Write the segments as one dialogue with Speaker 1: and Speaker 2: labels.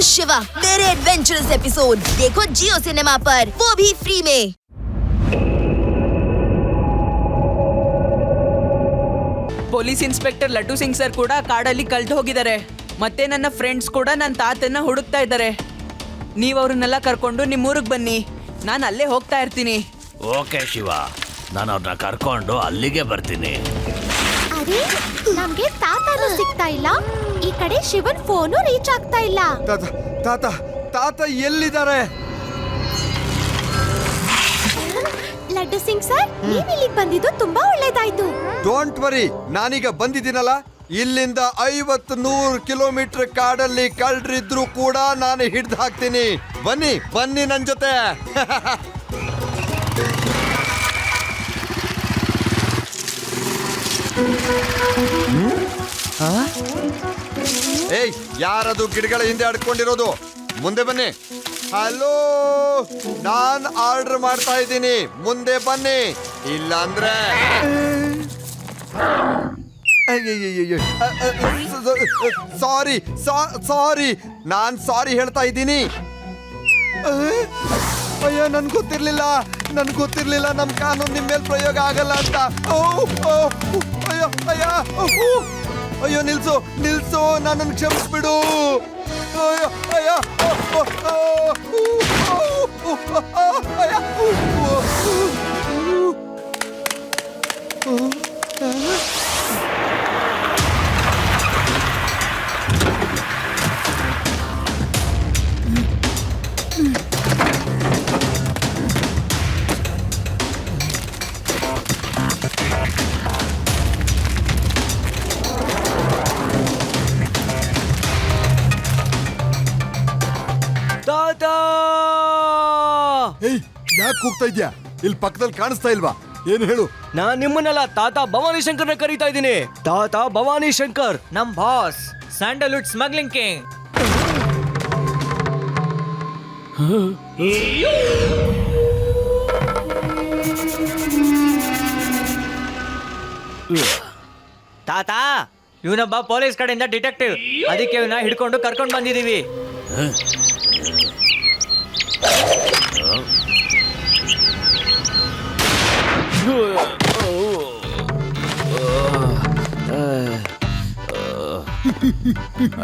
Speaker 1: शिवा मेरे adventurous episode देखो जियो cinema पर, वो भी फ्री में।
Speaker 2: Police inspector laddu Singh sir ಕೂಡ ಕಾಡಲ್ಲಿ ಕಳ್ದು ಹೋಗಿದ್ದಾರೆ. ಮತ್ತೆ ನನ್ನ ಫ್ರೆಂಡ್ಸ್ ಕೂಡ ನನ್ನ ತಾತನ್ನ ಹುಡುಕ್ತಾ ಇದ್ದಾರೆ. ನೀವು ಅವ್ರನ್ನೆಲ್ಲ ಕರ್ಕೊಂಡು ನಿಮ್ಮೂರಿಗೆ ಬನ್ನಿ, ನಾನು ಅಲ್ಲೇ ಹೋಗ್ತಾ ಇರ್ತೀನಿ.
Speaker 3: ಓಕೆ ಶಿವ, ನಾನು ಅವ್ರನ್ನ ಕರ್ಕೊಂಡು ಅಲ್ಲಿಗೆ ಬರ್ತೀನಿ.
Speaker 4: ಅರೆ, ನಮ್ಗೆ ತಾತನೂ ಸಿಗ್ತಾ ಇಲ್ಲ, ಈ ಕಡೆ ಶಿವನ್ ಫೋನು ರೀಚ್ ಆಗ್ತಾ ಇಲ್ಲ.
Speaker 5: ತಾತ ಎಲ್ಲಿದ್ದಾರೆ?
Speaker 4: ಲಡ್ಡು ಸಿಂಗ್ ಸರ್, ನೀವ್ ಇಲ್ಲಿಗೆ ಬಂದಿದ್ದು ತುಂಬಾ ಒಳ್ಳೇದಾಯ್ತು.
Speaker 5: ಡೋಂಟ್ ವರಿ, ನಾನೀಗ ಬಂದಿದ್ದೀನಲ್ಲ. ಇಲ್ಲಿಂದ 50-100 ಕಿಲೋಮೀಟರ್ ಕಾಡಲ್ಲಿ ಕಳ್ರಿದ್ರು ಕೂಡ ನಾನು ಹಿಡ್ದು ಹಾಕ್ತೀನಿ. ಬನ್ನಿ ನನ್ ಜೊತೆ. ಏಯ್, ಯಾರದು ಗಿಡಗಳ ಹಿಂದೆ ಅಡ್ಕೊಂಡಿರೋದು? ಮುಂದೆ ಬನ್ನಿ. ಹಲೋ, ನಾನ್ ಆರ್ಡರ್ ಮಾಡ್ತಾ ಇದ್ದೀನಿ, ಮುಂದೆ ಬನ್ನಿ, ಇಲ್ಲ ಅಂದ್ರೆ ಸಾರಿ ನಾನ್ ಸಾರಿ ಹೇಳ್ತಾ ಇದ್ದೀನಿ. ಅಯ್ಯೋ, ನನ್ ಗೊತ್ತಿರ್ಲಿಲ್ಲ ನಮ್ ಕಾನೂನು ನಿಮ್ ಮೇಲೆ ಪ್ರಯೋಗ ಆಗಲ್ಲ ಅಂತ. ಅಯ್ಯೋ ನಿಲ್ಸು, ನನ್ನನ್ನು ಕ್ಷಮಿಸ್ಬಿಡು. ಯಾಕೆ ಕೂಗ್ತಾ ಇದ್ಯಾ? ಇಲ್ಲಿ ಪಕ್ಕದಲ್ಲಿ ಕಾಣಿಸ್ತಾ ಇಲ್ವಾ? ಏನು ಹೇಳು?
Speaker 6: ನಾನ್ ನಿಮ್ಮನ್ನೆಲ್ಲ ತಾತ ಭವಾನಿ ಶಂಕರ್ನ ಕರೀತಾ ಇದ್ದೀನಿ. ತಾತ ಭವಾನಿ ಶಂಕರ್,
Speaker 2: ನಮ್ ಬಾಸ್, ಸ್ಯಾಂಡಲ್ವುಡ್ ಸ್ಮಗ್ಲಿಂಗ್ ಕಿಂಗ್.
Speaker 6: ತಾತ ಇವನೊಬ್ಬ ಪೊಲೀಸ್ ಕಡೆಯಿಂದ ಡಿಟೆಕ್ಟಿವ್, ಅದಕ್ಕೆ ಇವನ್ನ ಹಿಡ್ಕೊಂಡು ಕರ್ಕೊಂಡು ಬಂದಿದೀವಿ.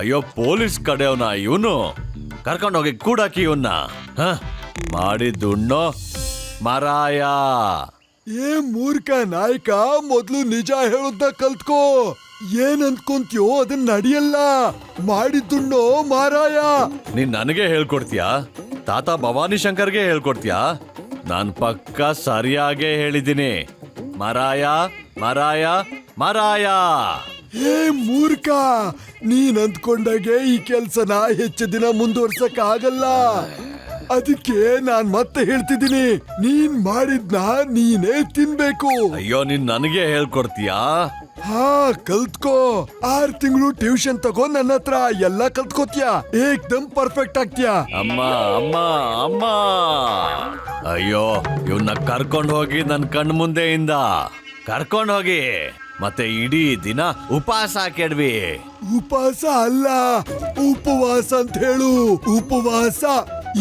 Speaker 3: ಅಯ್ಯೋ, ಪೊಲೀಸ್ ಕಡೆಯವನ ಇವನು. ಕರ್ಕೊಂಡೋಗಿ ಕೂಡಾಕಿ ಇವನ್ನ. ಮಾಡಿದ್ದುಣ್ಣೋ ಮರಾಯ.
Speaker 5: ಏ ಮೂರ್ಖ ನಾಯಕ, ಮೊದ್ಲು ನಿಜ ಹೇಳುದ್ದ ಕಲ್ತ್ಕೋ. ಏನ್ ಅನ್ಕೊಂತೀಯೋ ಅದನ್ನ ನಡೆಯಲ್ಲ. ಮಾಡಿದ್ದುಣ್ಣೋ ಮಾರಾಯ.
Speaker 3: ನೀನ್ ನನಗೆ ಹೇಳ್ಕೊಡ್ತೀಯಾ? ತಾತ ಭವಾನಿ ಶಂಕರ್ಗೆ ಹೇಳ್ಕೊಡ್ತೀಯಾ? ನಾನ್ ಪಕ್ಕ ಸರಿಯಾಗೇ ಹೇಳಿದ್ದೀನಿ. ಮರಾಯ ಮರಾಯ ಮರಾಯ.
Speaker 5: ಏ ಮೂರ್ಖ, ನೀನ್ ಅಂದ್ಕೊಂಡಾಗೆ ಈ ಕೆಲ್ಸನ ಹೆಚ್ಚು ದಿನ ಮುಂದುವರ್ಸಕ್ ಆಗಲ್ಲ. ಅದಕ್ಕೆ ನಾನ್ ಮತ್ತೆ ಹೇಳ್ತಿದ್ದೀನಿ, ನೀನ್ ಮಾಡಿದ್ನ ನೀನೇ ತಿನ್ಬೇಕು.
Speaker 3: ಅಯ್ಯೋ, ನೀನ್ ನನಗೆ ಹೇಳ್ಕೊಡ್ತೀಯಾ?
Speaker 5: ಹಾ, ಕಲ್ತ್ಕೋ. 6 ತಿಂಗಳು ಟ್ಯೂಷನ್ ತಗೋ ನನ್ನ ಹತ್ರ, ಎಲ್ಲ ಕಲ್ತ್ಕೋತ್ಯಾ. ಏಕ್ದಮ್ ಪರ್ಫೆಕ್ಟ್ ಆಗ್ತೀಯಾ.
Speaker 3: ಅಮ್ಮ ಅಮ್ಮ ಅಮ್ಮ. ಅಯ್ಯೋ, ಇವನ್ನ ಕರ್ಕೊಂಡು ಹೋಗಿ ನನ್ ಕಣ್ ಮುಂದೆಯಿಂದ ಕರ್ಕೊಂಡು ಹೋಗಿ. ಮತ್ತೆ ಇಡೀ ದಿನ ಉಪವಾಸ ಕೆಡ್ವಿ.
Speaker 5: ಉಪವಾಸ ಅಲ್ಲ, ಉಪವಾಸ ಅಂತ ಹೇಳು. ಉಪವಾಸ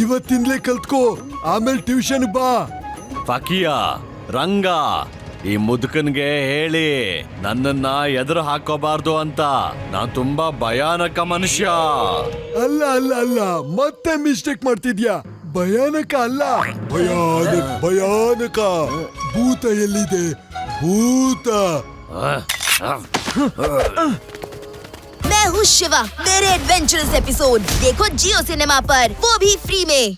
Speaker 5: ಇವತ್ತಿಂದಲೇ ಕಲ್ತ್ಕೋ, ಆಮೇಲೆ ಟ್ಯೂಷನ್ ಬಾ.
Speaker 3: ಫಕಿಯಾ, ರಂಗ, ಈ ಮುದುಕನ್ಗೆ ಹೇಳಿ ನನ್ನನ್ನ ಎದುರು ಹಾಕೋಬಾರ್ದು ಅಂತ. ನಾನ್ ತುಂಬಾ ಭಯಾನಕ ಮನುಷ್ಯ.
Speaker 5: ಅಲ್ಲ, ಮತ್ತೆ ಮಿಸ್ಟೇಕ್ ಮಾಡ್ತಿದ್ಯಾ. ಭಯಾನಕ ಅಲ್ಲ, ಭಯಾನಕ. ಭೂತ ಎಲ್ಲಿದೆ? ಭೂತ.
Speaker 1: मैं हूँ शिवा मेरे एडवेंचरस एपिसोड देखो जियो सिनेमा पर, वो भी फ्री में।